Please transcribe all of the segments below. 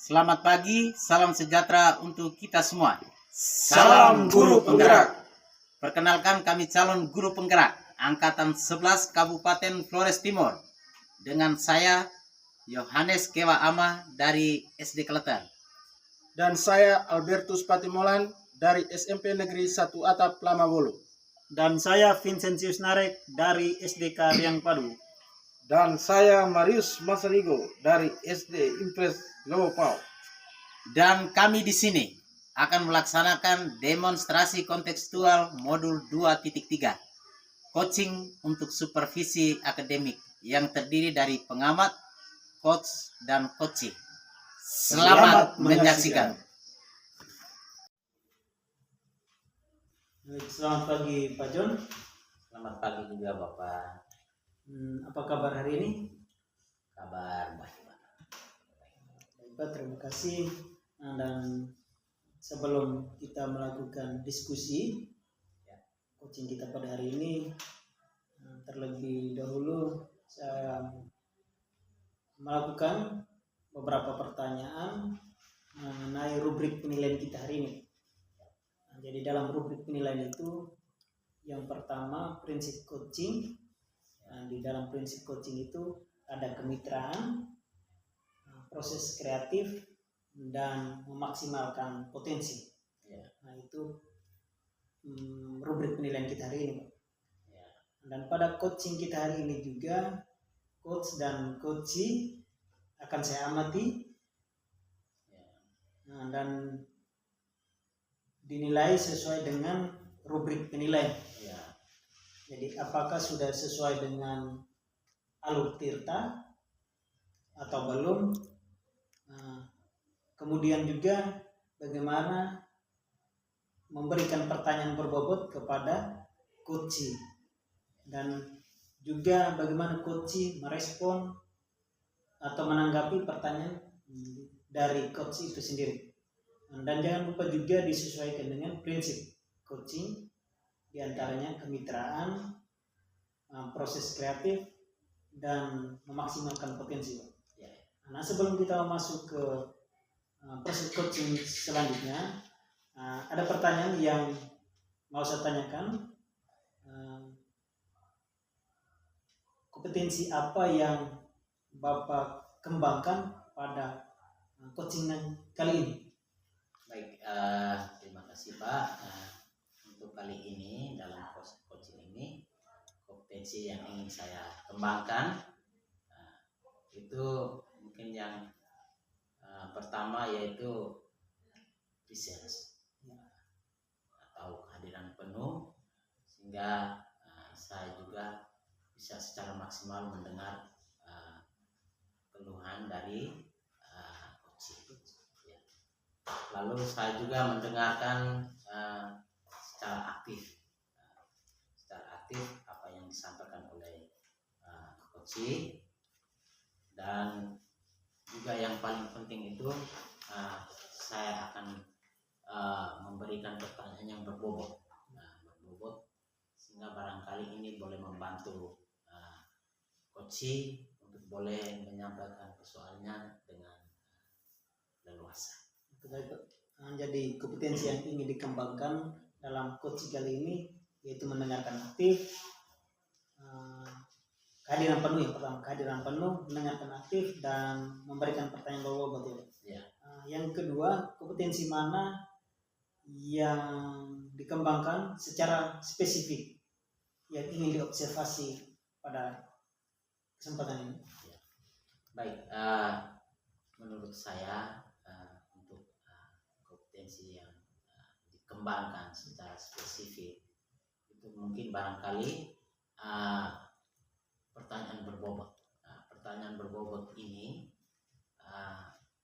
Selamat pagi, salam sejahtera untuk kita semua. Salam Guru Penggerak. Perkenalkan, kami calon guru penggerak Angkatan 11 Kabupaten Flores Timur. Dengan saya, Yohanes Kewa Ama dari SD Kleter. Dan saya Albertus Patimolan dari SMP Negeri 1 Atap Lamabolo. Dan saya Vincentius Narek dari SDK Riang Padu. Dan saya Marius Masarigo dari SD Impres Lowopau. Dan kami di sini akan melaksanakan demonstrasi kontekstual modul 2.3, coaching untuk supervisi akademik yang terdiri dari pengamat, coach, dan coaching. Selamat menyaksikan. Selamat pagi Pak John. Selamat pagi juga Bapak. Apa kabar hari ini? Kabar baik. Baik Pak, terima kasih. Dan sebelum kita melakukan diskusi coaching kita pada hari ini, terlebih dahulu saya melakukan beberapa pertanyaan mengenai rubrik penilaian kita hari ini. Jadi dalam rubrik penilaian itu, yang pertama prinsip coaching. Di dalam prinsip coaching itu ada kemitraan, proses kreatif, dan memaksimalkan potensi. Nah itu rubrik penilaian kita hari ini. Dan pada coaching kita hari ini juga, coach dan coachee akan saya amati dan dinilai sesuai dengan rubrik penilaian. Jadi apakah sudah sesuai dengan alur tirta atau belum? Kemudian juga bagaimana memberikan pertanyaan berbobot kepada coachee, dan juga bagaimana coachee merespon atau menanggapi pertanyaan dari coach itu sendiri. Dan jangan lupa juga disesuaikan dengan prinsip coaching, diantaranya kemitraan, proses kreatif, dan memaksimalkan potensi. Nah sebelum kita masuk ke proses coaching selanjutnya, ada pertanyaan yang mau saya tanyakan. Kompetensi apa yang Bapak kembangkan pada coaching kali ini? Baik, terima kasih Pak. Untuk kali ini dalam proses coaching ini, kompetensi yang ingin saya kembangkan itu mungkin yang pertama yaitu presence atau kehadiran penuh, sehingga saya juga bisa secara maksimal mendengar keluhan dari coaching. Lalu saya juga mendengarkan secara aktif apa yang disampaikan oleh coaching, dan juga yang paling penting itu saya akan memberikan pertanyaan yang berbobot, sehingga barangkali ini boleh membantu coaching untuk boleh menyampaikan persoalannya dengan leluasa. Jadi kompetensi yang ingin dikembangkan dalam coaching kali ini yaitu mendengarkan aktif, kehadiran penuh. Yang pertama kehadiran penuh, mendengarkan aktif, dan memberikan pertanyaan berbobot. Yang kedua, kompetensi mana yang dikembangkan secara spesifik yang ingin diobservasi pada kesempatan ini? Baik, menurut saya untuk kompetensi yang dikembangkan secara spesifik itu mungkin barangkali pertanyaan berbobot. Pertanyaan berbobot ini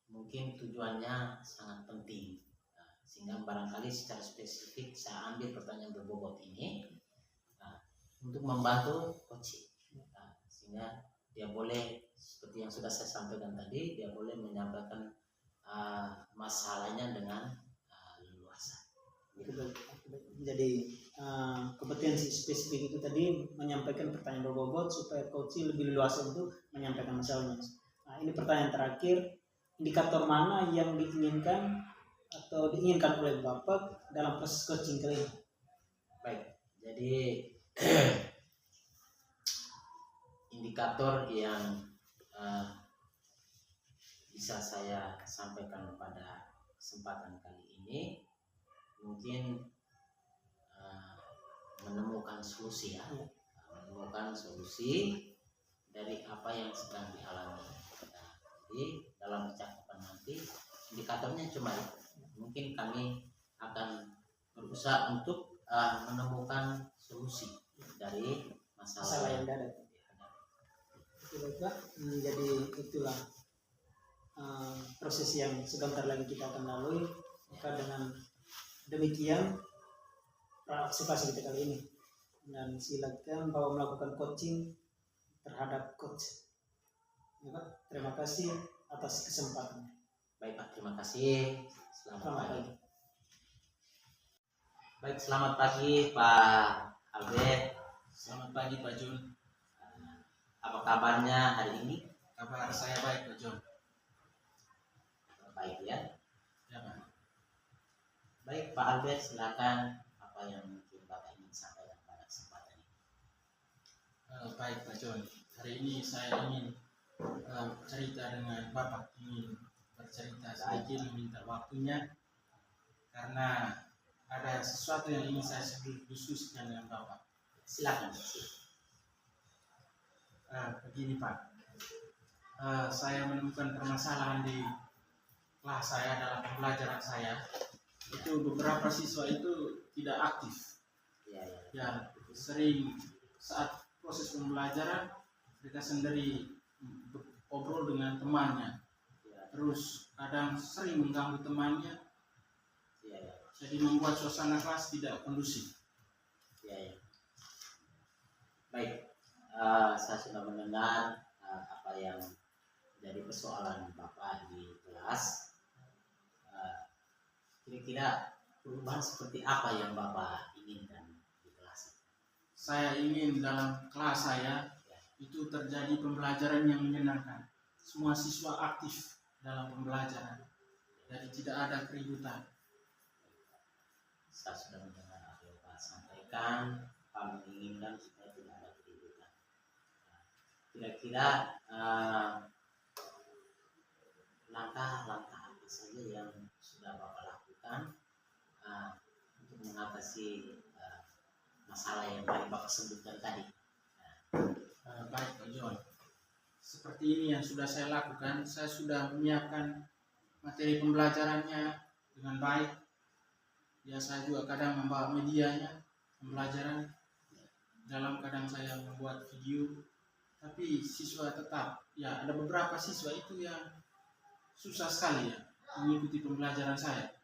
mungkin tujuannya sangat penting, sehingga barangkali secara spesifik saya ambil pertanyaan berbobot ini untuk membantu coaching, sehingga dia boleh, seperti yang sudah saya sampaikan tadi, dia boleh menyampaikan masalahnya dengan leluasa. Jadi kompetensi spesifik itu tadi menyampaikan pertanyaan berbobot supaya coaching lebih leluasa untuk menyampaikan masalahnya. Nah ini pertanyaan terakhir, indikator mana yang diinginkan atau diinginkan oleh Bapak dalam proses coaching kali ini? Baik, jadi indikator yang bisa saya sampaikan pada kesempatan kali ini mungkin menemukan solusi ya, menemukan solusi dari apa yang sedang dialami. Nah, jadi dalam percakapan nanti indikatornya cuma itu. Mungkin kami akan berusaha untuk menemukan solusi dari masalah yang ada. Oke, Pak. Jadi itulah proses yang sebentar lagi kita akan lalui. Maka dengan demikian observasi kita kali ini, dan silakan Bapak melakukan coaching terhadap coach. Ya, Pak. Terima kasih atas kesempatannya. Baik Pak, terima kasih. Selamat pagi. Baik, selamat pagi Pak Albert. Selamat pagi Pak Jun. Apa kabarnya hari ini? Kabar saya baik Pak Jun. Baik ya. Ya Pak. Baik Pak Albert, silakan apa yang mungkin Bapak ingin sampaikan pada kesempatan ini. Baik Pak Jun. Hari ini saya ingin cerita dengan Bapak, ingin bercerita sedikit, meminta waktunya karena ada sesuatu yang ingin saya diskusikan dengan Bapak. Silakan. Begini Pak, saya menemukan permasalahan di kelas saya dalam pembelajaran saya. Itu beberapa siswa itu tidak aktif. Ya, sering saat proses pembelajaran mereka sendiri ngobrol dengan temannya. Terus kadang sering mengganggu temannya. Jadi membuat suasana kelas tidak kondusif. Baik, saya sudah mendengar apa yang jadi persoalan Bapak di kelas. Kira-kira perubahan seperti apa yang Bapak inginkan di kelas? Saya ingin dalam kelas saya itu terjadi pembelajaran yang menyenangkan. Semua siswa aktif dalam pembelajaran. Jadi tidak ada keributan. Saya sudah mendengar apa yang Pak sampaikan. Kami menginginkan supaya tidak ada keributan. Kira-kira langkah-langkah apa saja yang sudah Bapak lakukan untuk mengatasi masalah yang tadi Bapak sebutkan tadi? Baik Pak John, seperti ini yang sudah saya lakukan. Saya sudah menyiapkan materi pembelajarannya dengan baik. Ya, saya juga kadang membawa medianya pembelajaran. Dalam kadang saya membuat video, tapi siswa tetap, ya ada beberapa siswa itu yang susah sekali ya mengikuti pembelajaran saya.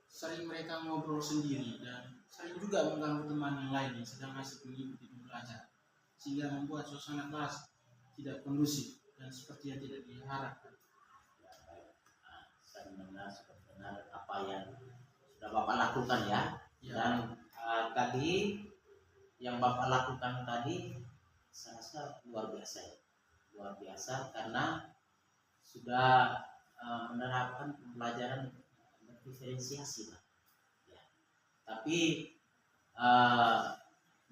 Sering mereka ngobrol sendiri dan sering juga mengganggu teman yang lain yang sedang asik mengikuti pembelajaran, sehingga membuat suasana kelas tidak kondusif dan seperti yang tidak diharapkan. Saya mendengar apa yang sudah Bapak lakukan ya. Dan tadi yang Bapak lakukan tadi saya rasa luar biasa ya. Luar biasa karena sudah menerapkan pembelajaran berdiferensiasi Pak. Ya. Tapi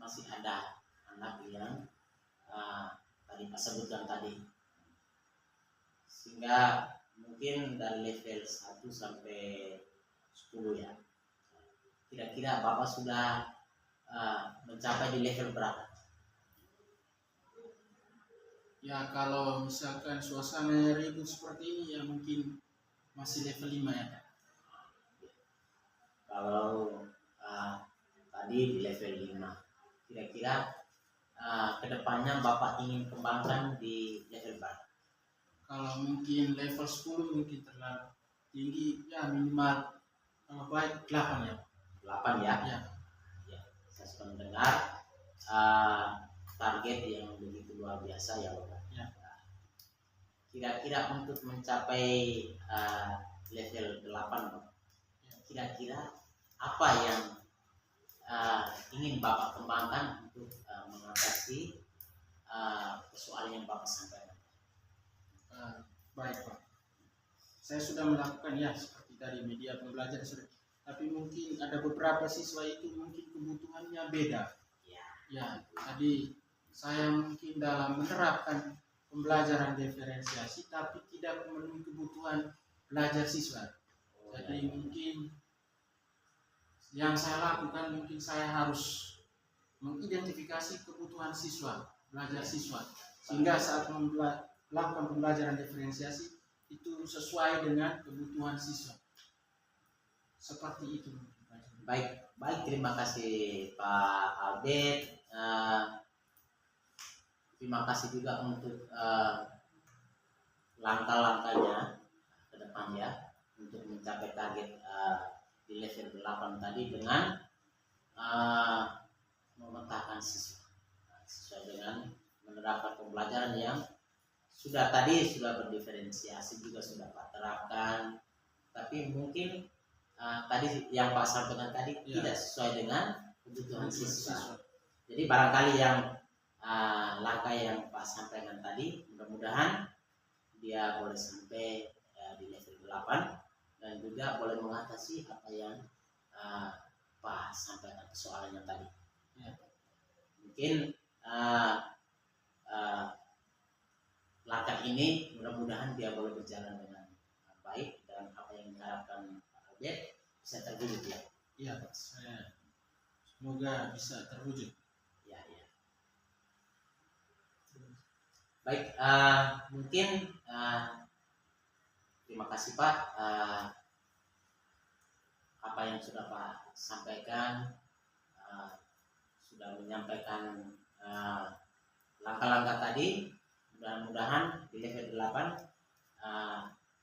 masih ada anak yang tadi Pak sebutkan tadi, sehingga mungkin dari level 1 sampai 10 ya. Kira-kira Bapak sudah mencapai di level berapa? Ya, kalau misalkan suasana ribut seperti ini ya mungkin masih level 5 ya Pak. Kalau tadi di level 5, kira-kira kedepannya Bapak ingin kembangkan di level berapa? Kalau mungkin level 10 mungkin terlalu tinggi, ya minimal kalau baik 8 ya. 8 ya? Ya. Ya, saya sudah mendengar target yang begitu luar biasa ya Bapak. Ya. Kira-kira untuk mencapai level 8 Bapak, kira-kira apa yang ingin Bapak kembangkan untuk mengatasi persoalan yang Bapak sampaikan? Baik Pak. saya sudah melakukan ya seperti tadi media pembelajaran sudah, tapi mungkin ada beberapa siswa itu mungkin kebutuhannya beda. Ya, tadi saya mungkin dalam menerapkan pembelajaran diferensiasi tapi tidak memenuhi kebutuhan belajar siswa. Jadi mungkin yang saya lakukan mungkin saya harus mengidentifikasi kebutuhan siswa, belajar siswa, sehingga saat melakukan pembelajaran diferensiasi itu sesuai dengan kebutuhan siswa. Seperti itu. Baik, terima kasih Pak Albert. Terima kasih juga untuk langkah-langkahnya ke depan ya untuk mencapai target di level 8 tadi dengan memetakan siswa sesuai dengan menerapkan pembelajaran yang sudah berdiferensiasi juga sudah Pak terapkan, tapi mungkin tadi yang Pak sampaikan tadi tidak sesuai dengan kebutuhan siswa. Jadi barangkali yang langkah yang Pak sampaikan tadi mudah-mudahan dia boleh sampai di level 8 dan juga boleh mengatasi apa yang Pak sampaikan persoalannya tadi. Mungkin langkah ini mudah-mudahan dia boleh berjalan dengan baik dan apa yang diharapkan Pak Albert bisa terwujud ya. Iya Pak, saya semoga bisa terwujud. Ya. Baik, mungkin terima kasih Pak apa yang sudah Pak sampaikan, sudah menyampaikan langkah-langkah tadi. Mudah-mudahan di level 8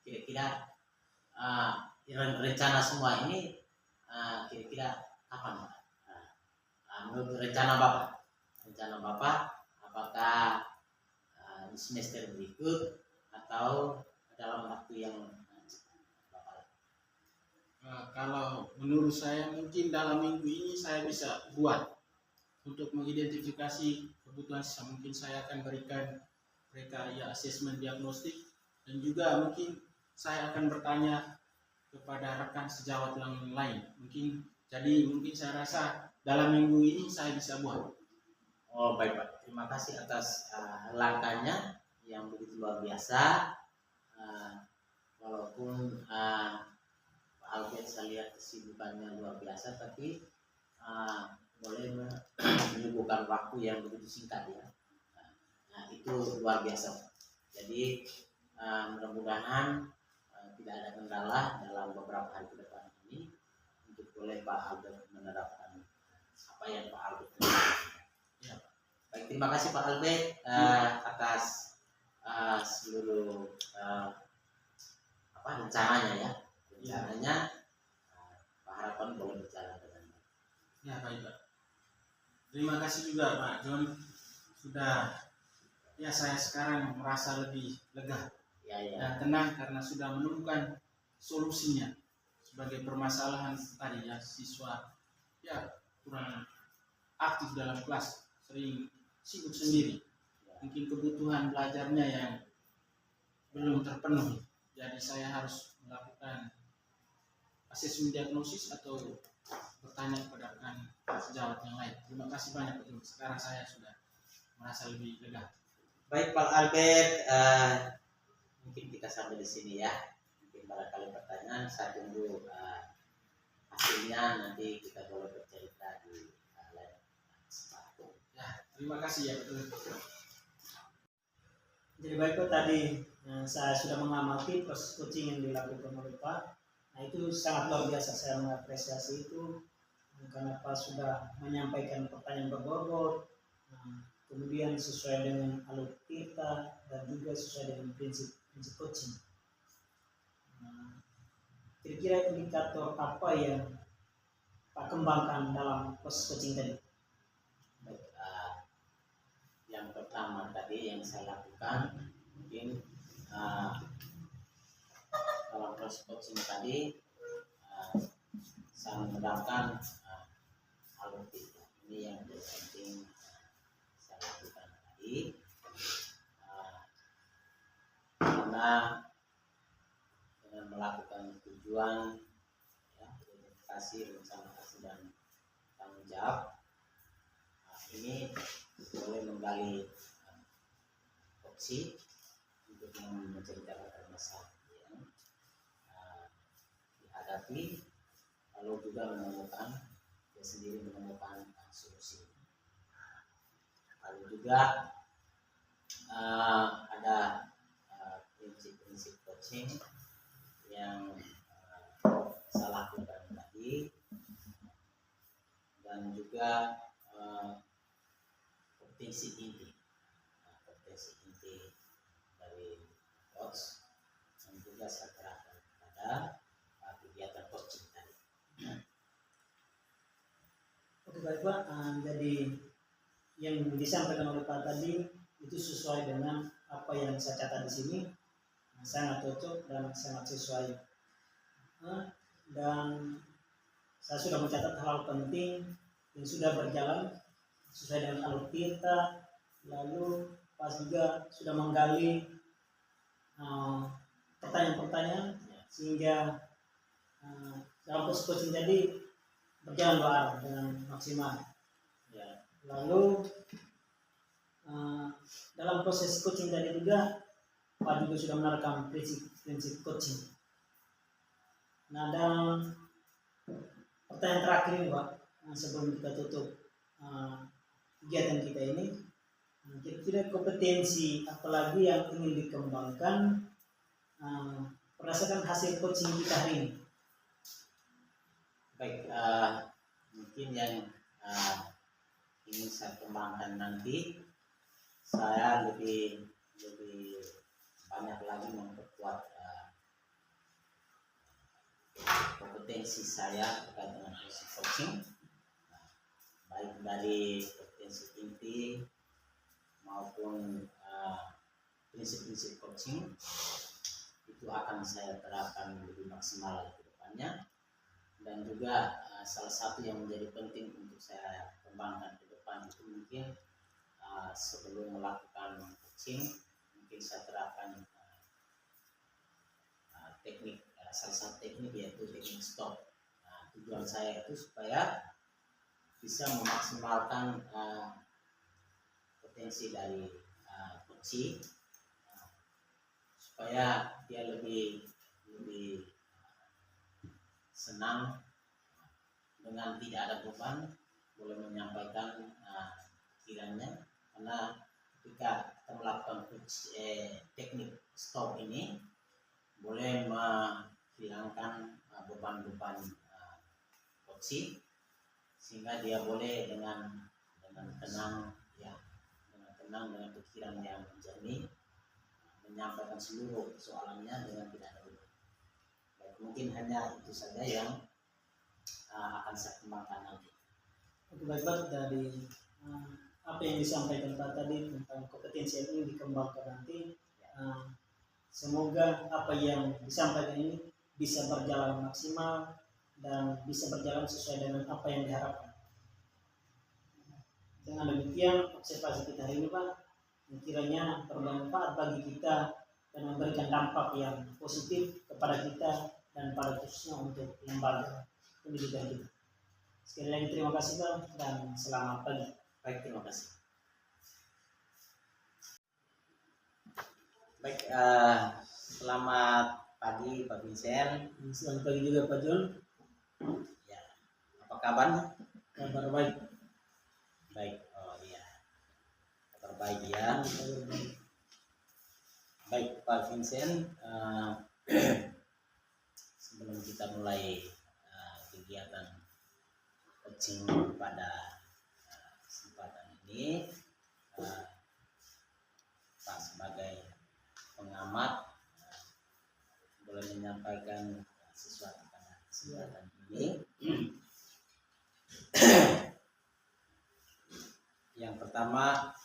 kira-kira rencana semua ini kira-kira kapan Pak? Menurut rencana Bapak apakah di semester berikut atau dalam waktu yang Bapak? Kalau menurut saya mungkin dalam minggu ini saya bisa buat untuk mengidentifikasi kebutuhan siswa. Mungkin saya akan berikan mereka ya asesmen diagnostik dan juga mungkin saya akan bertanya kepada rekan sejawat yang lain. Mungkin saya rasa dalam minggu ini saya bisa buat. Oh baik Pak, terima kasih atas langkahnya yang begitu luar biasa. Walaupun Pak Albert saya lihat kesibukannya luar biasa, tapi boleh menyuguhkan waktu yang begitu singkat ya. Nah itu luar biasa. Jadi mudah-mudahan tidak ada kendala dalam beberapa hari ke depan ini untuk boleh Pak Albert menerapkan apa yang Pak Albert lakukan. Ya. Baik, terima kasih Pak Albert atas seluruh rencananya ya. Rencananya Pak harapan boleh berjalan dengan baik. Ya baik Pak. Terima kasih juga Pak John sudah saya sekarang merasa lebih lega dan tenang karena sudah menemukan solusinya sebagai permasalahan tadi ya siswa kurang aktif dalam kelas, sering sibuk sendiri, mungkin kebutuhan belajarnya yang belum terpenuhi, jadi saya harus melakukan asesmen diagnosis atau bertanya kepada rekan sejawat yang lain. Terima kasih banyak Pak. Sekarang saya sudah merasa lebih lega. Baik Pak Albert, mungkin kita sampai di sini ya. Mungkin barangkali pertanyaan saya tunggu hasilnya, nanti kita boleh bercerita di lain kesempatan. Terima kasih ya betul. Jadi baik Pak, tadi saya sudah mengamati proses coaching yang dilakukan oleh Pak. Nah itu sangat luar biasa, saya mengapresiasi itu karena Pak sudah menyampaikan pertanyaan berbobot, kemudian sesuai dengan alur kita dan juga sesuai dengan prinsip coaching. Kira-kira indikator apa yang Pak kembangkan dalam proses coaching tadi? Baik, yang pertama tadi yang saya lakukan mungkin dalam proses coaching tadi saya menerapkan alur kita. Ini yang penting saya lakukan tadi karena dengan implementasi rencana aksi dan tanggung jawab. Ini boleh menggali opsi untuk menceritakan masalah yang dihadapi, lalu juga menemukan dia sendiri menemukan solusi. Lalu juga ada prinsip-prinsip coaching yang saya lakukan tadi, dan juga potensi inti dari coach yang juga saya terapkan pada kegiatan coaching tadi. Oke baik Pak, jadi yang disampaikan oleh Pak tadi itu sesuai dengan apa yang saya catat di sini, sangat cocok dan sangat sesuai. Dan saya sudah mencatat hal penting yang sudah berjalan sesuai dengan alur kita. Lalu Pak juga sudah menggali pertanyaan-pertanyaan sehingga dalam proses coaching tadi berjalan dua arah dengan maksimal. Ya. Lalu dalam proses coaching tadi juga Pak juga sudah menerapkan prinsip coaching. Nah, dan pertanyaan terakhir ini Pak, sebelum kita tutup kegiatan kita ini, kira-kira kompetensi apalagi yang ingin dikembangkan berdasarkan hasil coaching kita hari ini? Baik, mungkin yang ingin saya kembangkan nanti, saya lebih banyak lagi memperkuat kompetensi saya terkait dengan prinsip coaching, baik dari kompetensi inti maupun prinsip-prinsip coaching itu akan saya terapkan lebih maksimal ke depannya. Dan juga salah satu yang menjadi penting untuk saya kembangkan ke depan itu mungkin sebelum melakukan coaching mungkin saya terapkan teknik, salah satu teknik yaitu teknik stop. Tujuan saya itu supaya bisa memaksimalkan potensi dari coaching, supaya dia lebih senang dengan tidak ada beban, boleh menyampaikan pikirannya. Karena ketika kita melakukan teknik stop ini boleh menghilangkan beban-beban coaching, sehingga dia boleh dengan tenang, ya, dengan pikiran yang jernih menyampaikan seluruh persoalannya dengan tidak ada beban. Mungkin hanya itu saja yang akan saya kembangkan nanti. Oke baik dari apa yang disampaikan Pak tadi tentang kompetensi yang ingin dikembangkan nanti, semoga apa yang disampaikan ini bisa berjalan maksimal dan bisa berjalan sesuai dengan apa yang diharapkan. Dengan demikian observasi kita hari ini Pak, kiranya bermanfaat bagi kita dan memberikan dampak yang positif kepada kita dan pada khususnya untuk lembaga pendidikan kita. Sekali lagi terima kasih Pak dan selamat pagi. Baik, terima kasih. Baik, selamat pagi Pak Vincent. Selamat pagi juga Pak John. Ya, apa kabar? Kabar baik. Baik, oh iya, kabar baik ya. Baik Pak Vincent, sebelum kita mulai kegiatan coaching pada kesempatan ini, Pak sebagai pengamat boleh menyampaikan sesuatu pada kesempatan ini. Yang pertama,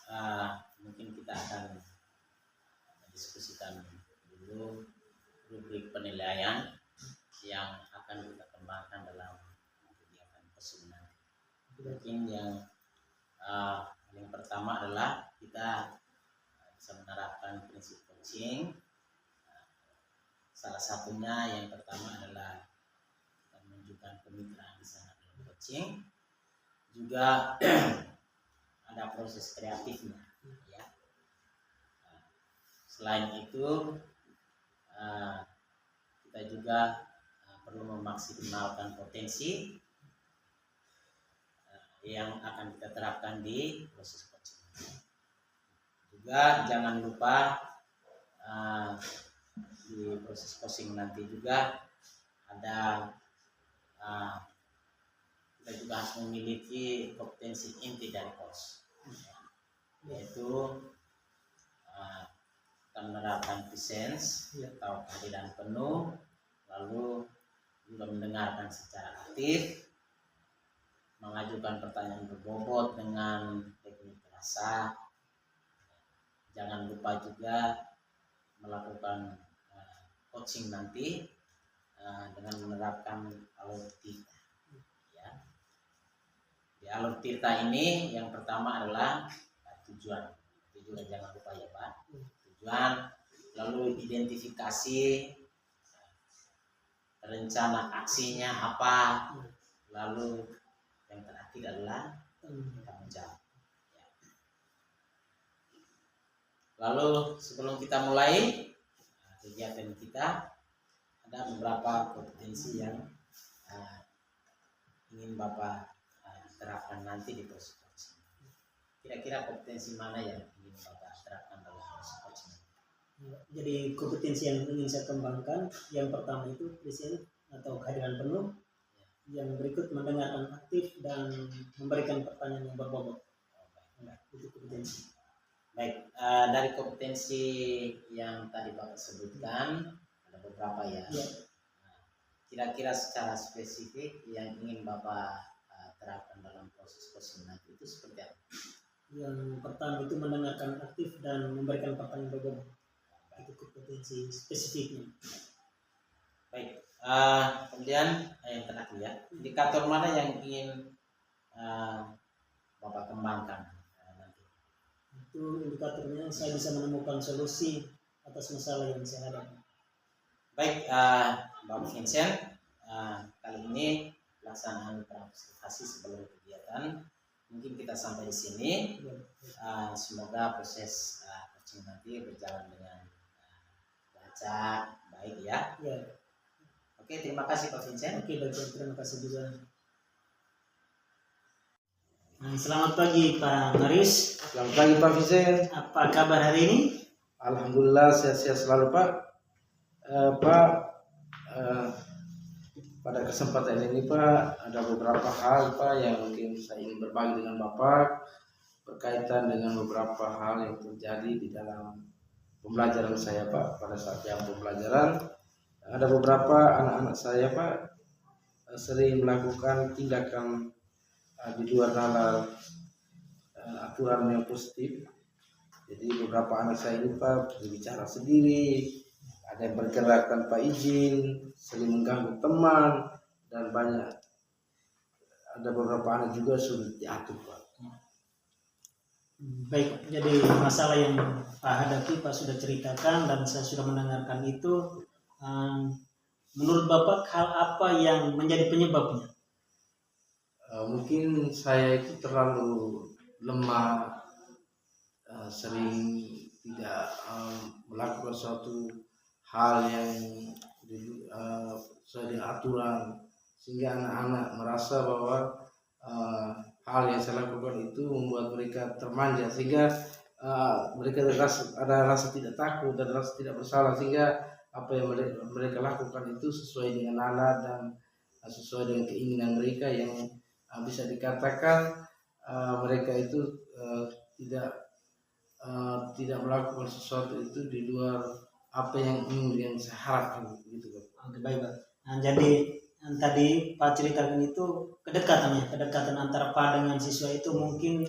mungkin kita akan diskusikan dulu rubrik penilaian yang akan kita kembangkan dalam kegiatan coaching nanti. Mungkin yang pertama adalah kita bisa menerapkan prinsip coaching. Salah satunya yang pertama adalah kita menunjukkan kemitraan di sana dalam coaching. Juga ada proses kreatifnya, ya. Selain itu kita juga perlu memaksimalkan potensi yang akan kita terapkan di proses coaching. Juga jangan lupa di proses coaching nanti juga ada kita juga harus memiliki kompetensi inti dari coach, yaitu kita menerapkan presence atau kehadiran penuh, lalu juga mendengarkan secara aktif, mengajukan pertanyaan berbobot dengan teknik rasa. Jangan lupa juga melakukan coaching nanti dengan menerapkan alur tirta. Ya. Di alur tirta ini yang pertama adalah tujuan. Tujuan jangan lupa ya Pak. Tujuan, lalu identifikasi rencana aksinya apa, lalu yang terakhir adalah tanggung jawab. Lalu sebelum kita mulai kegiatan kita, ada beberapa kompetensi yang ingin Bapak terapkan nanti di proses coaching. Kira-kira kompetensi mana yang ingin Bapak terapkan dalam proses coaching? Jadi kompetensi yang ingin saya kembangkan, yang pertama itu present atau kehadiran penuh, yang berikut mendengarkan aktif dan memberikan pertanyaan yang berbobot. Itu kompetensi. Baik, dari kompetensi yang tadi Bapak sebutkan ada beberapa ya. Kira-kira secara spesifik yang ingin Bapak terapkan dalam proses coaching nanti itu seperti apa? Yang pertama itu mendengarkan aktif dan memberikan pertanyaan berbobot. Itu kompetensi spesifiknya. Baik, kemudian yang terakhir ya, indikator mana yang ingin Bapak kembangkan nanti? Itu indikatornya saya bisa menemukan solusi atas masalah yang saya hadapi. Baik, Bapak Vincent, kali ini pelaksanaan observasi sebelum kegiatan mungkin kita sampai di sini. Semoga proses coaching nanti berjalan dengan lancar, baik ya. Oke, terima kasih Pak Vincent. Oke, baik, terima kasih juga. Selamat pagi Pak Marius. Selamat pagi Pak Vincent. Apa kabar hari ini? Alhamdulillah sehat-sehat selalu Pak. Pada kesempatan ini Pak, ada beberapa hal Pak yang mungkin saya ingin berbagi dengan Bapak berkaitan dengan beberapa hal yang terjadi di dalam pembelajaran saya Pak. Pada saat jam pembelajaran ada beberapa anak-anak saya Pak sering melakukan tindakan di luar nalar aturan yang positif. Jadi beberapa anak saya ini Pak berbicara sendiri, ada yang bergerak tanpa izin, sering mengganggu teman, dan banyak. Ada beberapa anak juga sulit diatur Pak. Baik, jadi masalah yang Pak hadapi Pak sudah ceritakan dan saya sudah mendengarkan itu. Menurut Bapak hal apa yang menjadi penyebabnya? Mungkin saya itu terlalu lemah, sering tidak melakukan suatu hal yang sesuai dengan aturan, sehingga anak-anak merasa bahwa hal yang saya lakukan itu membuat mereka termanja, sehingga mereka ada rasa tidak takut dan rasa tidak bersalah, sehingga apa yang mereka lakukan itu sesuai dengan nalar dan sesuai dengan keinginan mereka, yang bisa dikatakan mereka itu tidak melakukan sesuatu itu di luar apa yang ingin saya harapkan gitu Pak. Oke, baik Pak. Jadi yang tadi Pak ceritakan itu kedekatan antara Pak dengan siswa itu mungkin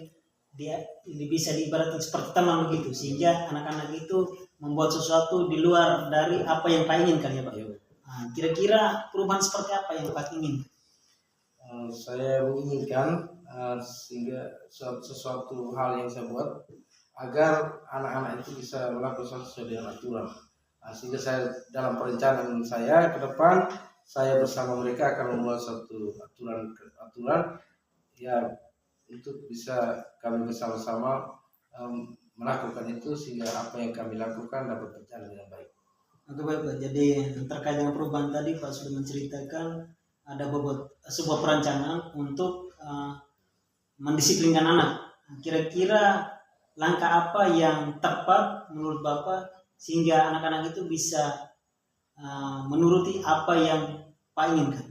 dia bisa diibaratkan seperti teman begitu, sehingga anak-anak itu membuat sesuatu di luar dari apa yang Pak inginkan ya Pak. Kira-kira perubahan seperti apa yang Pak ingin? Saya menginginkan sehingga sesuatu hal yang saya buat agar anak-anak itu bisa melakukan sesuatu dengan aturan. Sehingga saya dalam perencanaan saya ke depan, saya bersama mereka akan membuat satu aturan ya untuk bisa kami bersama-sama melakukan itu sehingga apa yang kami lakukan dapat berjalan dengan baik. Oke baik Pak. Jadi terkait dengan perubahan tadi Pak sudah menceritakan ada sebuah perencanaan untuk mendisiplinkan anak. Kira-kira langkah apa yang tepat menurut Bapak sehingga anak-anak itu bisa menuruti apa yang Pak inginkan?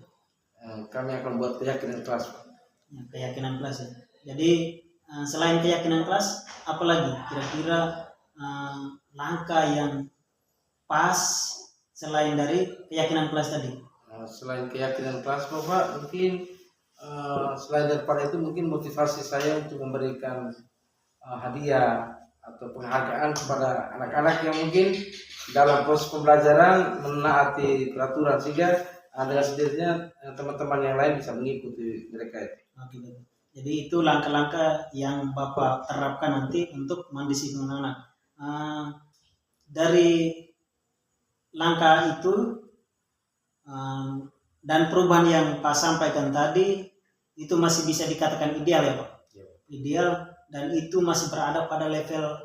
Kami akan buat keyakinan kelas, Pak. Ya, keyakinan kelas ya. Jadi selain keyakinan kelas, apalagi kira-kira langkah yang pas selain dari keyakinan kelas tadi? Selain keyakinan kelas, Bapak, mungkin selain daripada itu mungkin motivasi saya untuk memberikan hadiah atau penghargaan kepada anak-anak yang mungkin dalam proses pembelajaran menaati peraturan sehingga dengan sendirinya teman-teman yang lain bisa mengikuti mereka itu. Oke, baik. Jadi itu langkah-langkah yang Bapak terapkan nanti untuk mendisiplinkan anak. Dari langkah itu dan perubahan yang Pak sampaikan tadi itu masih bisa dikatakan ideal ya Pak? Ya. Ideal dan itu masih berada pada level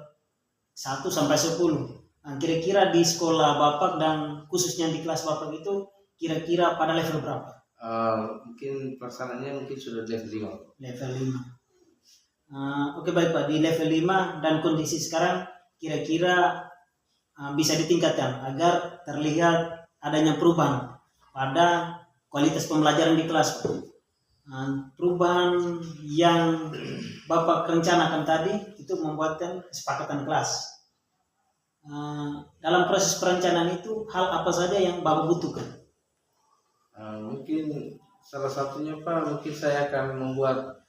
1 sampai 10. Kira-kira di sekolah Bapak dan khususnya di kelas Bapak itu kira-kira pada level berapa? Mungkin pelaksanaannya mungkin sudah level 5. Level 5. Oke baik Pak, di level 5 dan kondisi sekarang kira-kira bisa ditingkatkan agar terlihat adanya perubahan pada kualitas pembelajaran di kelas Pak. Perubahan yang Bapak rencanakan tadi itu membuatkan kesepakatan kelas. Dalam proses perencanaan itu hal apa saja yang Bapak butuhkan? Mungkin salah satunya Pak, mungkin saya akan membuat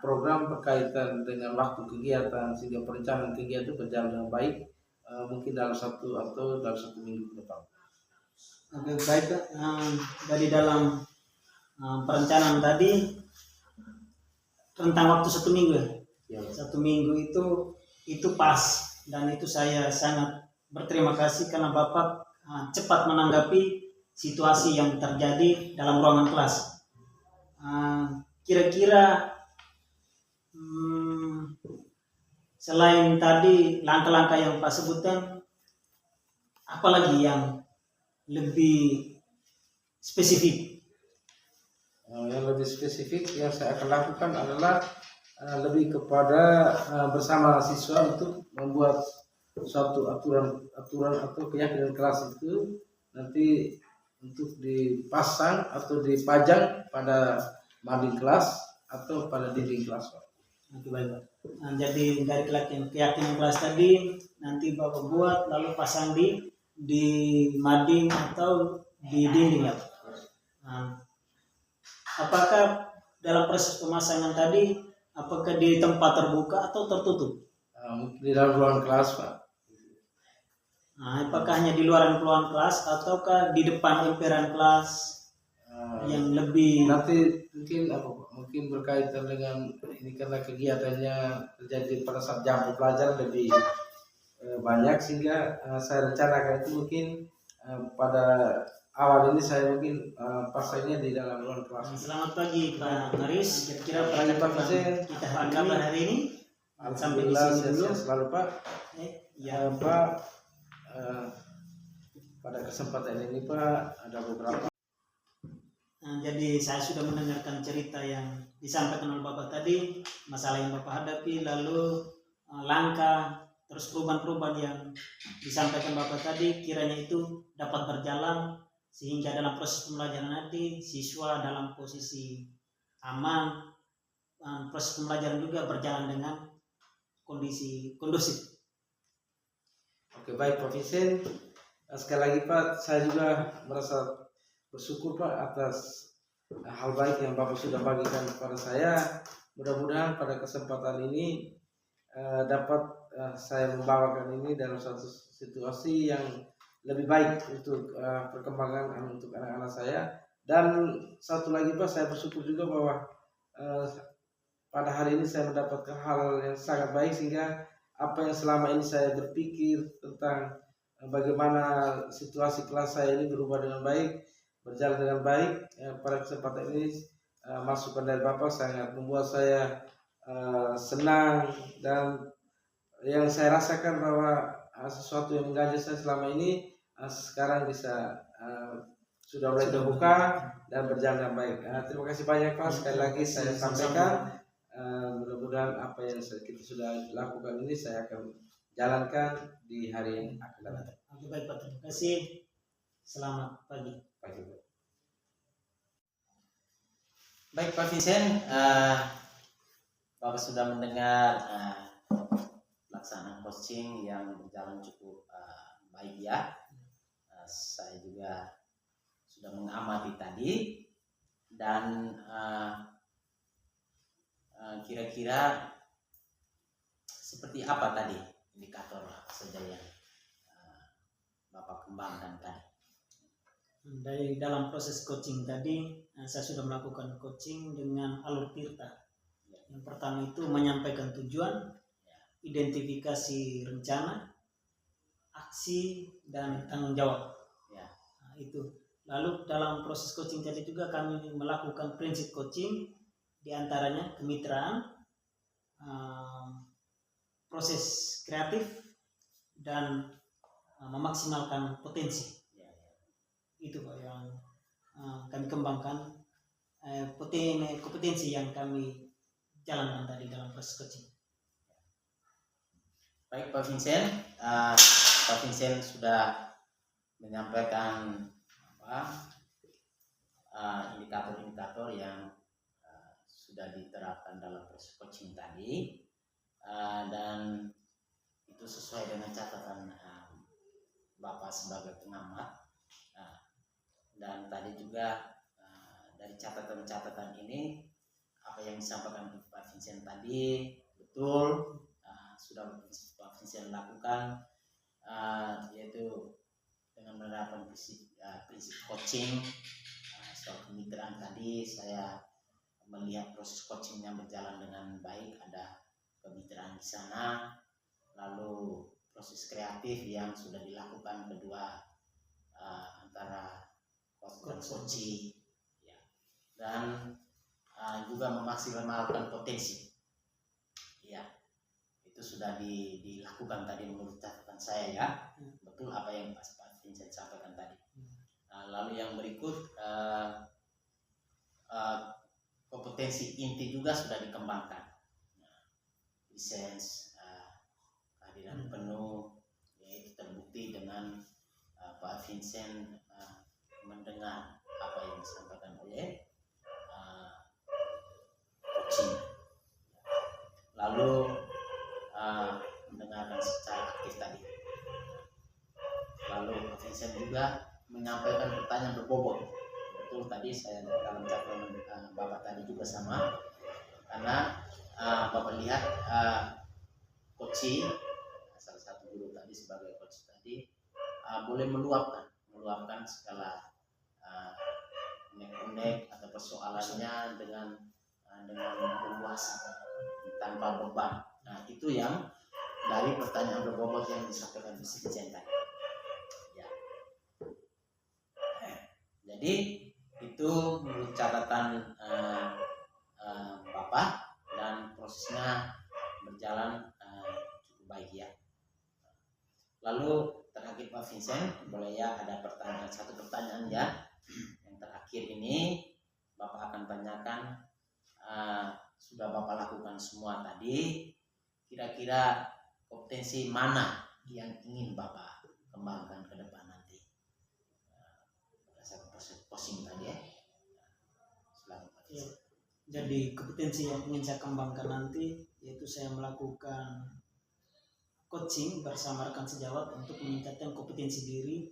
program berkaitan dengan waktu kegiatan sehingga perencanaan kegiatan itu berjalan dengan baik, mungkin dalam 1 minggu ke depan. Oke baik Pak. Dari dalam perencanaan tadi tentang waktu 1 minggu ya. 1 minggu itu pas dan itu saya sangat berterima kasih karena Bapak cepat menanggapi situasi yang terjadi dalam ruangan kelas. Kira-kira selain tadi langkah-langkah yang Pak sebutkan, apalagi yang lebih spesifik? Yang lebih spesifik yang saya akan lakukan adalah lebih kepada bersama siswa untuk membuat suatu aturan atau keyakinan kelas itu nanti untuk dipasang atau dipajang pada mading kelas atau pada dinding kelas. Oke baik Pak. Jadi dari keyakinan kelas tadi nanti Bapak buat lalu pasang di mading atau di dinding ya Pak. Apakah dalam proses pemasangan tadi apakah di tempat terbuka atau tertutup? Di dalam ruangan kelas Pak. Apakah hanya di luar ruangan kelas ataukah di depan emperan kelas yang lebih? Nanti mungkin berkaitan dengan ini karena kegiatannya terjadi pada saat jam pelajaran lebih banyak sehingga saya rencanakan itu mungkin pada awal ini saya mungkin pasangnya di dalam ruang kelas. Selamat pagi Pak Maris. Kira-kira Pak Presiden, kita kabar hari ini sampai di alhamdulillah sini dulu. sehat selalu Pak. Ya Pak, pada kesempatan ini Pak ada beberapa. Jadi saya sudah mendengarkan cerita yang disampaikan oleh Bapak tadi, masalah yang Bapak hadapi, lalu langkah terus perubahan-perubahan yang disampaikan Bapak tadi kiranya itu dapat berjalan sehingga dalam proses pembelajaran nanti siswa dalam posisi aman, proses pembelajaran juga berjalan dengan kondisi kondusif. Oke baik Pak Vincent, sekali lagi Pak saya juga merasa bersyukur Pak atas hal baik yang Bapak sudah bagikan kepada saya. Mudah-mudahan pada kesempatan ini dapat saya membawakan ini dalam suatu situasi yang lebih baik untuk perkembangan untuk anak-anak saya. Dan satu lagi Pak, saya bersyukur juga bahwa pada hari ini saya mendapatkan hal yang sangat baik sehingga apa yang selama ini saya berpikir tentang bagaimana situasi kelas saya ini berubah dengan baik, berjalan dengan baik. Pada kesempatan ini masukan dari Bapak sangat membuat saya senang, dan yang saya rasakan bahwa sesuatu yang mengganjal saya selama ini sekarang bisa sudah mulai terbuka dan berjalan dengan baik. Terima kasih banyak Pak. Sekali lagi saya sampaikan, mudah-mudahan apa yang kita sudah lakukan ini saya akan jalankan di hari yang akan datang. Oke, baik Pak, terima kasih. Selamat pagi. Baik Pak Vincent, Bapak sudah mendengar pelaksanaan coaching yang berjalan cukup baik ya. Saya juga sudah mengamati tadi, dan kira-kira seperti apa tadi indikator saja yang Bapak kembangkan tadi? Dari dalam proses coaching tadi, saya sudah melakukan coaching dengan alur tirta. Yang pertama itu menyampaikan tujuan, identifikasi rencana, aksi, dan tanggung jawab. Nah, itu. Lalu dalam proses coaching tadi juga kami melakukan prinsip coaching, diantaranya kemitraan, proses kreatif, dan memaksimalkan potensi. Itu Pak yang kami kembangkan, kompetensi yang kami jalankan tadi dalam proses coaching. Baik Pak Vincent, Pak Vincent sudah menyampaikan indikator-indikator yang sudah diterapkan dalam proses coaching tadi, dan itu sesuai dengan catatan Bapak sebagai pengamat. Dan tadi juga dari catatan-catatan ini, apa yang disampaikan Pak Vincent tadi betul, sudah Pak Vincent lakukan, yaitu dengan menerapkan prinsip coaching soal kemitraan tadi. Saya melihat proses coaching yang berjalan dengan baik, ada kemitraan di sana, lalu proses kreatif yang sudah dilakukan kedua antara coaching ya, dan juga memaksimalkan potensi ya, itu sudah dilakukan tadi menurut catatan saya ya. Betul apa yang Pak Vincent sampaikan tadi. Lalu yang berikut, kompetensi inti juga sudah dikembangkan, lisensi, kehadiran penuh, yaitu terbukti dengan Pak Vincent mendengar apa yang disampaikan oleh coaching, lalu mendengarkan secara aktif tadi. Lalu Pak Vincent juga menyampaikan pertanyaan berbobot. Betul tadi saya dalam catatan Bapak tadi juga sama, karena Bapak lihat coaching, salah satu guru tadi sebagai coach tadi boleh meluapkan segala unek atau persoalannya dengan luas tanpa beban. Nah, itu yang dari pertanyaan berbobot yang disampaikan di Vincent tadi. Ya. Jadi itu menurut catatan Bapak, dan prosesnya berjalan cukup baik ya. Lalu terakhir Pak Vincent, boleh ya ada satu pertanyaan ya. Yang terakhir ini Bapak akan tanyakan, sudah Bapak lakukan semua tadi, kira-kira kompetensi mana yang ingin Bapak kembangkan ke depan nanti? Berdasarkan proses posting tadi ya. Selamat Pak Vincent. Jadi kompetensi yang ingin saya kembangkan nanti, yaitu saya melakukan coaching bersama rekan sejawat untuk meningkatkan kompetensi diri.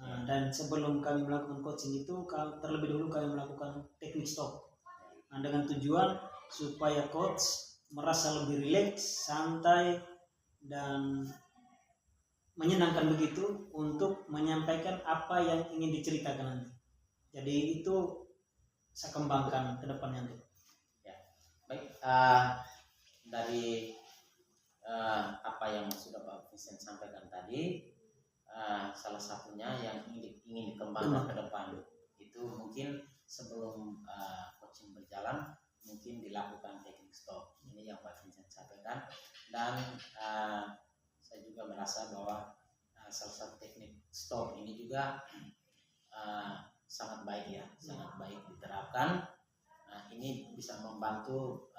Dan sebelum kami melakukan coaching itu, terlebih dahulu kami melakukan teknik stop, dengan tujuan supaya coach merasa lebih rileks, santai, dan menyenangkan begitu untuk menyampaikan apa yang ingin diceritakan nanti. Jadi itu saya kembangkan ke depan nanti. Ya, baik. Dari apa yang sudah Pak Vincent sampaikan tadi, salah satunya yang ingin dikembangkan ke depan itu mungkin sebelum coaching berjalan mungkin dilakukan teknik stop. Ini yang Pak Vincent sampaikan, dan saya juga merasa bahwa salah satu teknik stop ini juga sangat baik ya, sangat baik diterapkan. Ini bisa membantu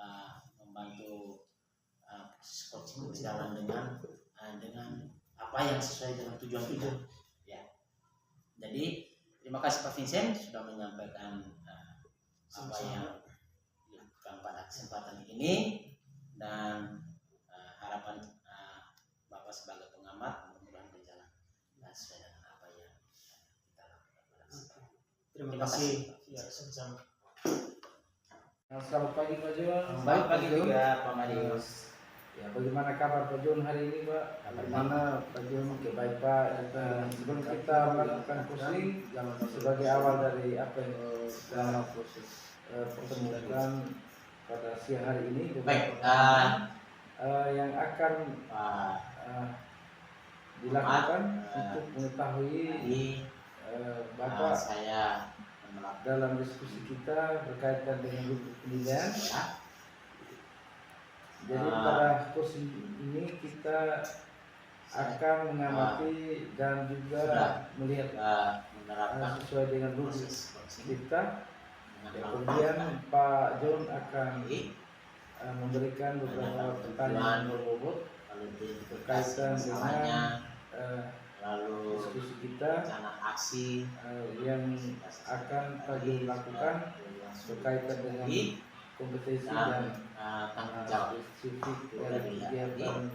proses coaching berjalan dengan apa yang sesuai dengan tujuan kita. Ya. Jadi terima kasih Pak Vincent sudah menyampaikan apa yang dilakukan pada kesempatan ini, dan harapan Bapak sebagai pengamat mudah-mudahan berjalan sesuai dengan apa yang kita lakukan pada kesempatan. Terima kasih. Ya, sama-sama. Selamat pagi Pak Jon. Baik pagi juga Pak Marius. Ya, bagaimana kabar Pak Jon hari ini Pak? Bagaimana Pak Jon? Oke, baik Pak. Sebelum kita melakukan coaching, sebagai awal dari apa yang kita pertemukan pada siang hari ini, Baik, yang akan dilakukan untuk mengetahui Bapak saya dalam diskusi kita berkaitan dengan rubrik penilaian. Jadi pada coaching ini kita akan mengamati dan juga melihat menerapkan sesuai dengan rubrik proses coaching kita. dengan Kemudian Pak Jon akan memberikan beberapa pertanyaan berbobot lalu berkaitan dengan lalu diskusi kita rencana aksi yang akan Pak Jon lakukan berkaitan dengan kompetensi dan tanggung jawab. spesifik dari kegiatan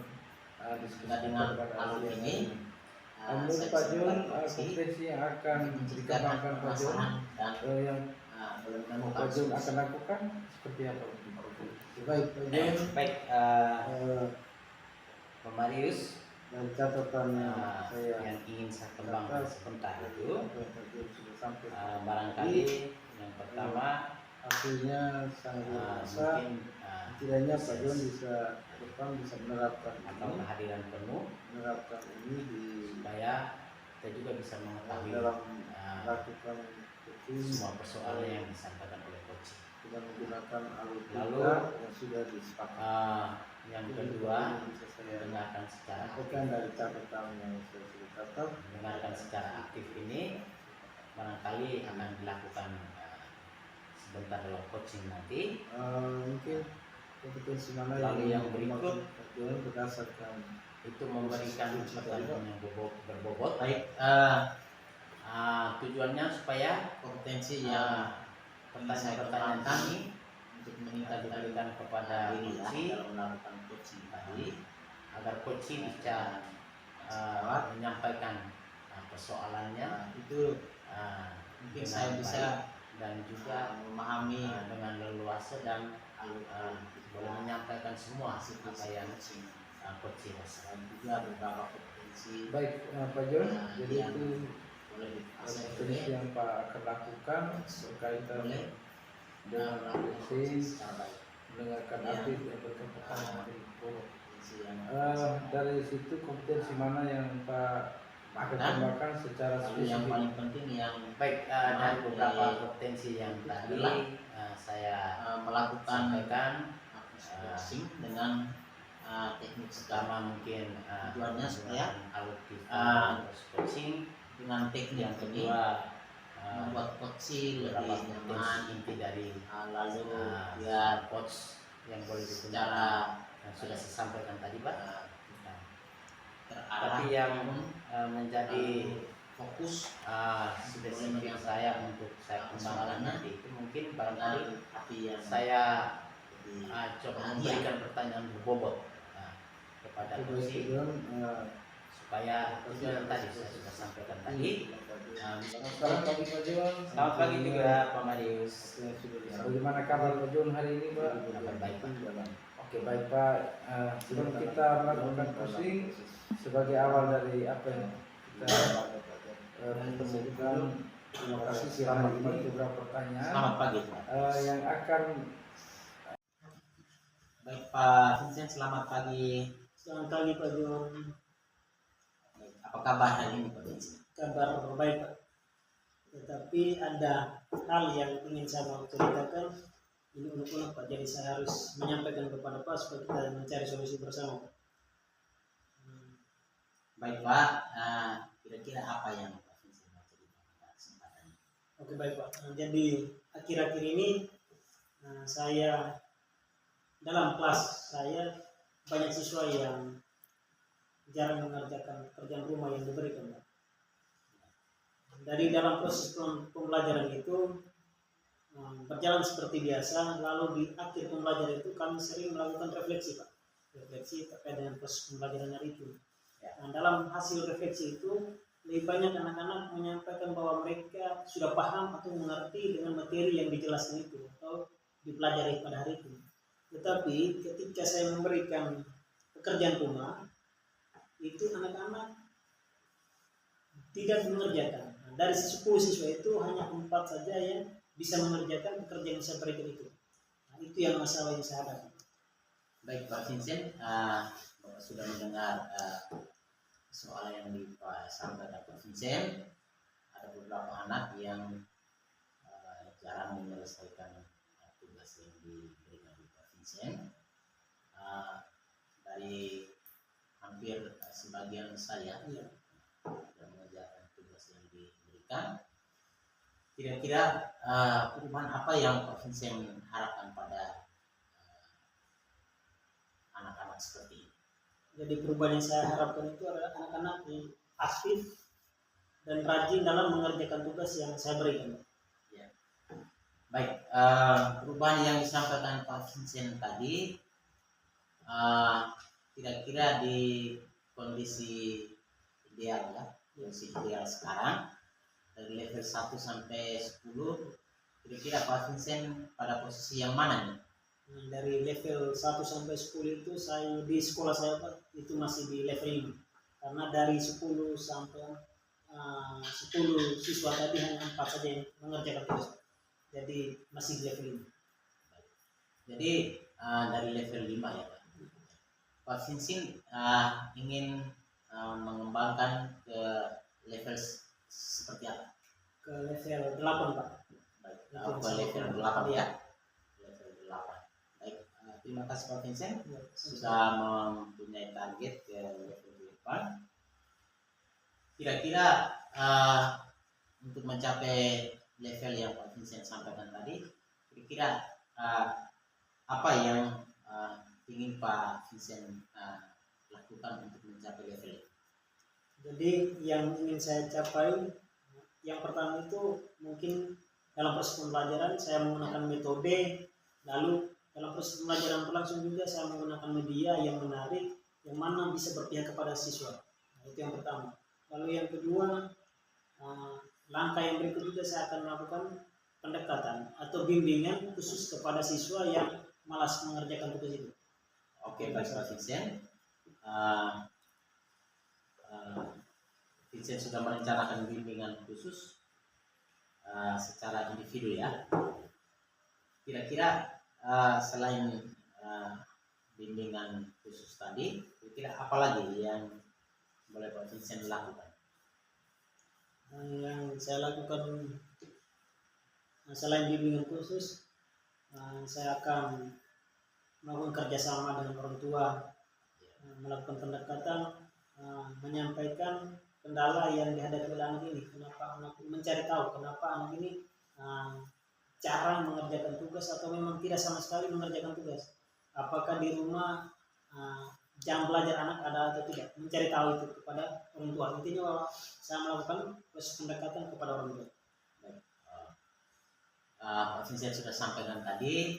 diskusi Dengan pada alur siang ini, hari. Menurut Pak Jon, kompetensi yang akan dikembangkan Pak Jon dan yang belum Pak menemukan Jon akan lakukan seperti apa? Baik Pak Jon, baik Pak Marius, dari catatan saya yang ingin saya kembangkan sebentar itu apa yang Pak Jon sudah sampaikan barangkali yang pertama artinya sangat luar mungkin setidaknya Pak Jon bisa depan bisa menerapkan atau ini, kehadiran penuh menerapkan ini di supaya kita juga bisa mengetahui dalam melakukan coaching semua persoalan yang disampaikan oleh coach. dengan menggunakan alur Lalu, kita yang sudah disepakati. Yang kedua, bisa saya dengarkan secara sampaikan dari catatan yang saya sudah catat. mendengarkan secara aktif ini barangkali akan dilakukan sebentar dalam coaching nanti. Mungkin kompetensi mana Lalu yang dikembangkan berikut, Pak Jon berdasarkan itu memberikan pertanyaan yang berbobot. Baik, tujuannya supaya kompetensi yang pertanyaan-pertanyaan kami untuk kita diberikan kepada coach dalam melakukan coaching tadi, agar coach bisa menyampaikan persoalannya itu mungkin saya bisa dan juga memahami dengan leluasa dan boleh menyampaikan semua apa yang coach rasa. Juga beberapa kompetensi. baik Pak Jon, jadi yang itu boleh kompetensi yang Pak akan lakukan berkaitan dengan analisis, mendengarkan aktif dan berkepentingan dari situ kompetensi mana yang Pak akan kembangkan secara Lalu yang spesifik. paling penting yang baik dari beberapa kompetensi yang tadi saya melakukan coaching dengan teknik pertama mungkin tujuannya supaya alur kita coaching dengan teknik yang kedua membuat coaching lebih nyaman inti dari lalu biar coach yang boleh secara yang sudah saya sampaikan tadi Pak tapi yang menjadi fokus spesifik saya untuk saya kembangkan nanti itu mungkin barangkali saya coba memberikan pertanyaan berbobot kepada coach supaya itu yang tadi saya sudah sampaikan tadi. Selamat pagi Pak Jon. Selamat pagi juga Pak Marius. Bagaimana kabar Pak Jon hari ini Pak? Kabar baik Pak. Oke baik Pak, sebelum kita melakukan coaching sebagai awal dari apa yang kita pertemukan, terima kasih siang ini beberapa pertanyaan Selamat pagi Pak. yang akan Baik Pak Vincent, selamat pagi. Selamat pagi Pak Jon. Apa kabar hari ini Pak Vincent? Kabar baik Pak. tetapi ada hal yang ingin saya mau ceritakan. Ini unek-unek Pak, jadi saya harus menyampaikan kepada Pak supaya kita mencari solusi bersama Pak. Baik Pak, kira-kira apa yang Pak Vincent mau cerita pada kesempatan ini? Oke baik Pak. Jadi akhir-akhir ini saya dalam kelas saya banyak siswa yang jarang mengerjakan pekerjaan rumah yang diberikan Pak. Dari dalam proses pembelajaran itu berjalan seperti biasa, lalu di akhir pembelajaran itu kami sering melakukan refleksi Pak. Refleksi terkait dengan proses pembelajaran hari itu. Nah, dalam hasil refleksi itu lebih banyak anak-anak menyampaikan bahwa mereka sudah paham atau mengerti dengan materi yang dijelaskan itu atau dipelajari pada hari itu. Tetapi ketika saya memberikan pekerjaan rumah, itu anak-anak tidak mengerjakan. Nah, dari 10 siswa itu hanya 4 saja yang bisa mengerjakan pekerjaan yang saya berikan itu. Nah, itu yang masalah yang saya hadapi. Baik Pak Vincent, Bapak sudah mendengar soal yang disampaikan Pak Vincent. Ada beberapa anak yang jarang menyelesaikan tugas yang diberikan oleh Pak Vincent. Dari hampir sebagian saya yang mengerjakan tugas yang diberikan. Kira-kira perubahan apa yang Pak Vincent harapkan pada anak-anak seperti ini? Jadi perubahan yang saya harapkan itu adalah anak-anak yang aktif dan rajin dalam mengerjakan tugas yang saya berikan. Ya. Baik, perubahan yang disampaikan Pak Vincent tadi, kira-kira di kondisi ideal ya, kondisi ideal sekarang dari level 1 sampai 10, kira-kira Pak Vincent pada posisi yang mana nih? Dari level 1 sampai 10 itu saya di sekolah saya Pak, itu masih di level 5. Karena dari 10 sampai 10 siswa tadi hanya 4 saja yang mengerjakan tugas. Jadi masih di level 5. Jadi dari level 5 ya Pak. Pak Vincent ingin mengembangkan ke level seperti apa? Ke level 8 Pak. Baik, ke level 8 ya. Level 8. Baik, terima kasih Pak Vincent Ya, sudah mempunyai target ke level 8. Kira-kira untuk mencapai level yang Pak Vincent sampaikan tadi, kira-kira apa yang ingin Pak Vincent lakukan untuk mencapai level itu? Jadi yang ingin saya capai, yang pertama itu mungkin dalam proses pembelajaran saya menggunakan metode, lalu dalam proses pembelajaran berlangsung juga saya menggunakan media yang menarik, yang mana bisa berpihak kepada siswa. Nah, itu yang pertama. Lalu yang kedua, langkah yang berikut juga saya akan melakukan pendekatan atau bimbingan khusus kepada siswa yang malas mengerjakan tugas itu. Oke, baik Pak Vincent. Vincent sudah merencanakan bimbingan khusus secara individu ya. Kira-kira selain bimbingan khusus tadi, kira-kira apa lagi yang boleh Pak Vincent lakukan? Yang saya lakukan selain bimbingan khusus, saya akan melakukan kerjasama dengan orang tua, melakukan pendekatan, menyampaikan kendala yang dihadapi oleh anak ini. Kenapa anak mencari tahu kenapa anak ini cara mengerjakan tugas atau memang tidak sama sekali mengerjakan tugas. Apakah di rumah jam belajar anak ada atau tidak? Mencari tahu itu kepada orang tua. Intinya saya melakukan proses pendekatan kepada orang tua. Pak Vincent sudah sampaikan tadi,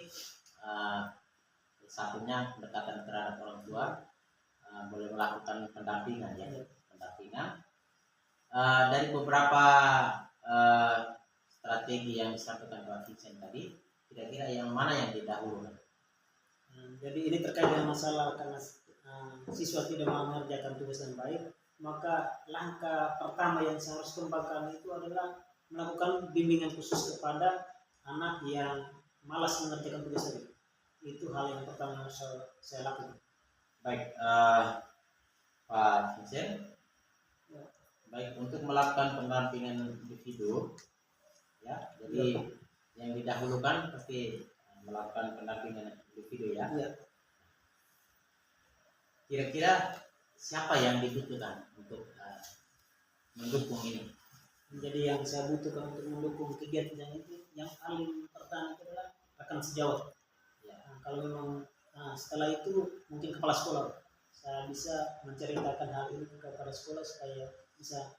satunya pendekatan terhadap orang tua, boleh melakukan pendampingan ya, pendampingan. Dari beberapa strategi yang disampaikan Pak Vincent tadi, kira-kira yang mana yang didahulukan? Jadi ini terkait dengan masalah karena siswa tidak mau mengerjakan tugas dengan baik, maka langkah pertama yang saya harus kembangkan itu adalah melakukan bimbingan khusus kepada anak yang malas mengerjakan tugas tadi. Itu hal yang pertama yang harus saya lakukan. Baik, Pak Vincent. Baik, untuk melakukan pendampingan individu, ya. Jadi yang didahulukan pasti melakukan pendampingan individu ya. Iya. Kira-kira siapa yang dibutuhkan untuk mendukung ini? Jadi yang saya butuhkan untuk mendukung kegiatan itu yang paling pertama itu adalah rekan sejawat. Ya. Nah, kalau memang setelah itu mungkin kepala sekolah, saya bisa menceritakan hal ini ke kepala sekolah supaya bisa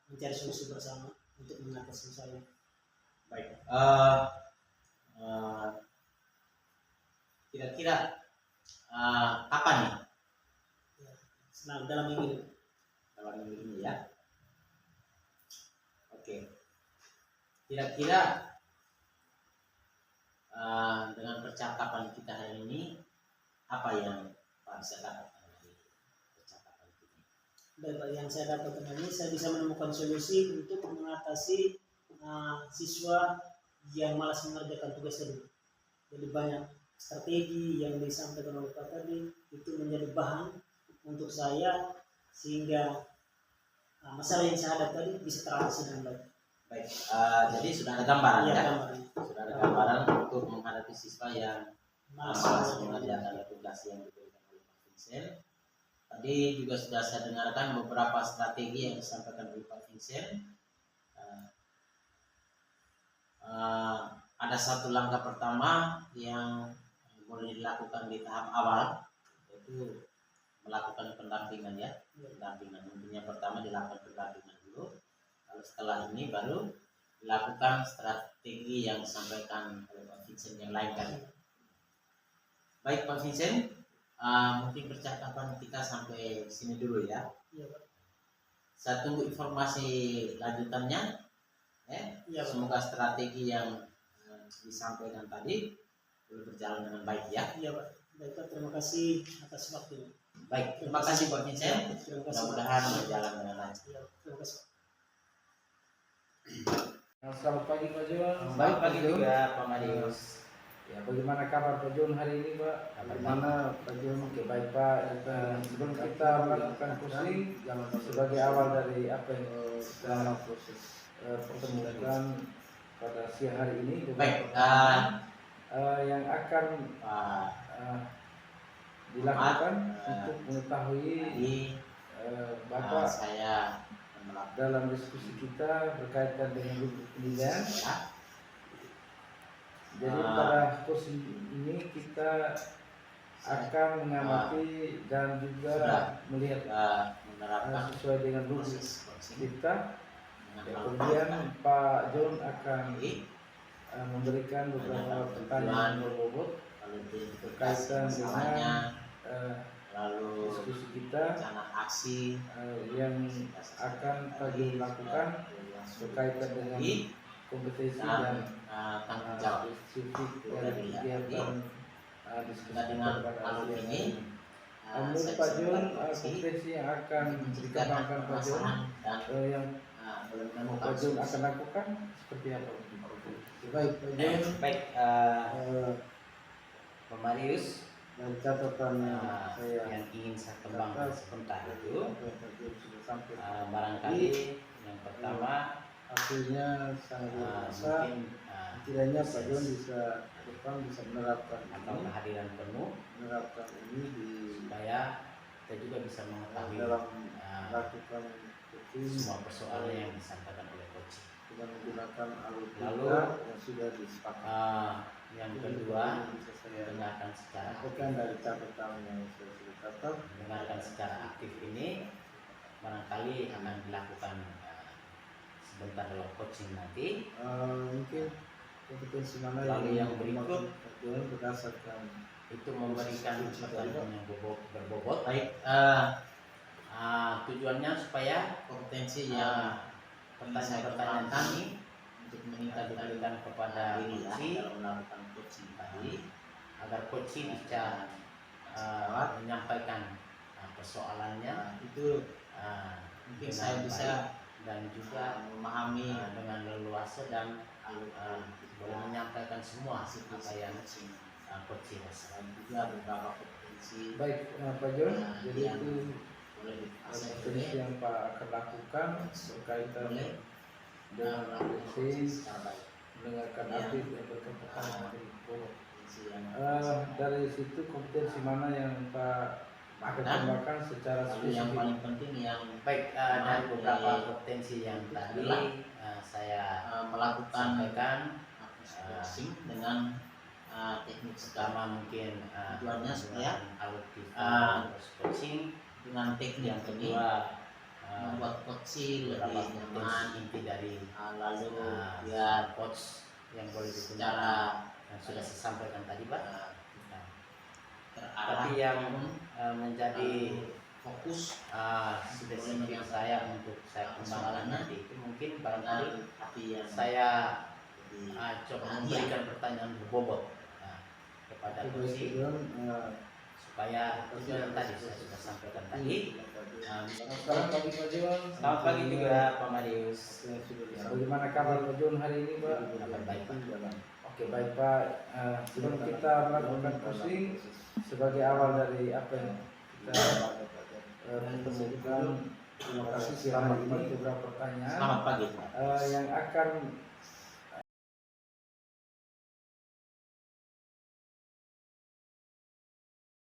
mencari solusi bersama untuk mengatasi saya. Baik. Kira-kira kapan nih? Nah, dalam minggu Dalam minggu ini ya. Oke. Kira-kira dengan percakapan kita hari ini, apa yang Pak bisa dapatkan dari percakapan kita? dari yang saya dapatkan ini, saya bisa menemukan solusi untuk mengatasi siswa yang malas mengerjakan tugas tadi. Jadi banyak strategi yang disampaikan oleh Pak tadi itu menjadi bahan untuk saya sehingga masalah yang saya hadapi tadi bisa teratasi dengan baik. Baik, jadi sudah ada gambaran Iya, ya? gambarnya. Sudah ada gambaran untuk menghadapi siswa yang malas mengerjakan tugas yang diberikan oleh Pak Vincent. Tadi juga sudah saya dengarkan beberapa strategi yang disampaikan oleh Pak Vincent. Ada satu langkah pertama yang boleh dilakukan di tahap awal, yaitu melakukan pendampingan ya. Pendampingan mungkin yang pertama dilakukan pendampingan dulu, lalu setelah ini baru dilakukan strategi yang disampaikan oleh Pak Vincent yang lain kan. Baik Pak Vincent, mungkin percakapan kita sampai sini dulu ya. Iya, Pak. Saya tunggu informasi lanjutannya. Iya, Pak. Semoga strategi yang disampaikan tadi boleh berjalan dengan baik ya. Iya, Pak. Baik, Pak. Terima kasih atas waktunya. Baik, terima kasih Pak Vincent. Terima kasih. Mudah-mudahan berjalan dengan lancar. Iya, terima kasih. Selamat pagi Pak Jon. Selamat pagi juga Pak Marius. Ya, bagaimana kabar Pak Jon hari ini Pak? Bagaimana Pak Jon? Oke baik Pak. Sebelum kita melakukan posting sebagai awal dari apa yang kita pertemukan pada siang hari ini, Baik, yang akan Pak dilakukan untuk mengetahui tadi Bapak saya melakukan dalam diskusi kita berkaitan dengan rubrik penilaian. Jadi pada posisi ini kita akan mengamati dan juga melihat menerapkan sesuai dengan rubrik proses coaching kita. dengan Kemudian Pak John akan Jadi, memberikan beberapa pertanyaan berbobot lalu berkaitan masalahnya, dengan lalu diskusi kita rencana aksi yang akan Pak John lakukan berkaitan dengan kompetensi dan tanggung jawab. spesifik dari kegiatan diskusi Kita dengan pada alur siang ini ini. Menurut Pak John, kompetensi yang akan dikembangkan Pak John dan yang menemukan Pak John akan solusi. lakukan seperti apa? Baik Pak John, Baik, Pak Marius, Dari catatan yang saya yang ingin saya kembangkan sebentar itu Pak Jon sudah sampai barangkali yang pertama hasilnya sangat luar biasa. mungkin Setidaknya Pak Jon bisa ke depan bisa menerapkan atau ini, kehadiran penuh menerapkan ini di supaya kita juga bisa mengetahui dalam melakukan coaching semua persoalan yang disampaikan oleh coach. dengan menggunakan alur Lalu, kita yang sudah disepakati. Yang Itu kedua, bisa saya dengarkan secara sampaikan dari catatan yang saya sudah catat. mendengarkan secara aktif ini barangkali akan dilakukan sebentar dalam coaching nanti. Mungkin kompetensi mana Lalu yang dikembangkan berikut, Pak Jon berdasarkan itu memberikan pertanyaan yang berbobot. Baik, tujuannya supaya kompetensi yang pertanyaan-pertanyaan kami untuk meningkatkan kepada coach dalam melakukan coaching tadi, agar coach bisa menyampaikan persoalannya itu mungkin saya bisa dan juga memahami dengan leluasa dan boleh menyampaikan semua apa yang coach dan juga beberapa kompetensi. Baik Pak John, jadi yang itu boleh kompetensi yang Pak akan lakukan berkaitan dengan apresiasi secara baik. mendengarkan Ya. update dan berkepentingan dari Bobo. Yang Dari situ kompetensi mana yang Pak akan Dan kembangkan secara lalu yang spesifik? paling penting yang Baik, dari beberapa potensi yang tadi adalah, saya melakukan sampaikan, spacing dengan teknik pertama mungkin Tujuannya supaya, menggunakan alat uh, terus coaching. dengan teknik Yang ini kedua, membuat coaching beberapa lebih potensi nyaman, inti dari lalu biar biar coach yang boleh digunakan secara yang sudah saya sampaikan tadi, Pak. uh, Nah, terarah tapi yang maupun, menjadi fokus spesifik saya untuk saya kembangkan nanti itu mungkin barangkali tapi yang saya lebih coba perhatian. memberikan pertanyaan berbobot kepada coach supaya tujuan yang tadi saya sudah sampaikan tadi. Selamat pagi Pak John. Selamat pagi juga Pak Marius. Bagaimana kabar Pak John hari ini Pak? Kabar baik, Pak. Oke baik Pak. Sebelum kita melakukan pusing sebagai awal dari apa yang kita temukan, terima kasih selamat ini beberapa pertanyaan Selamat pagi. yang akan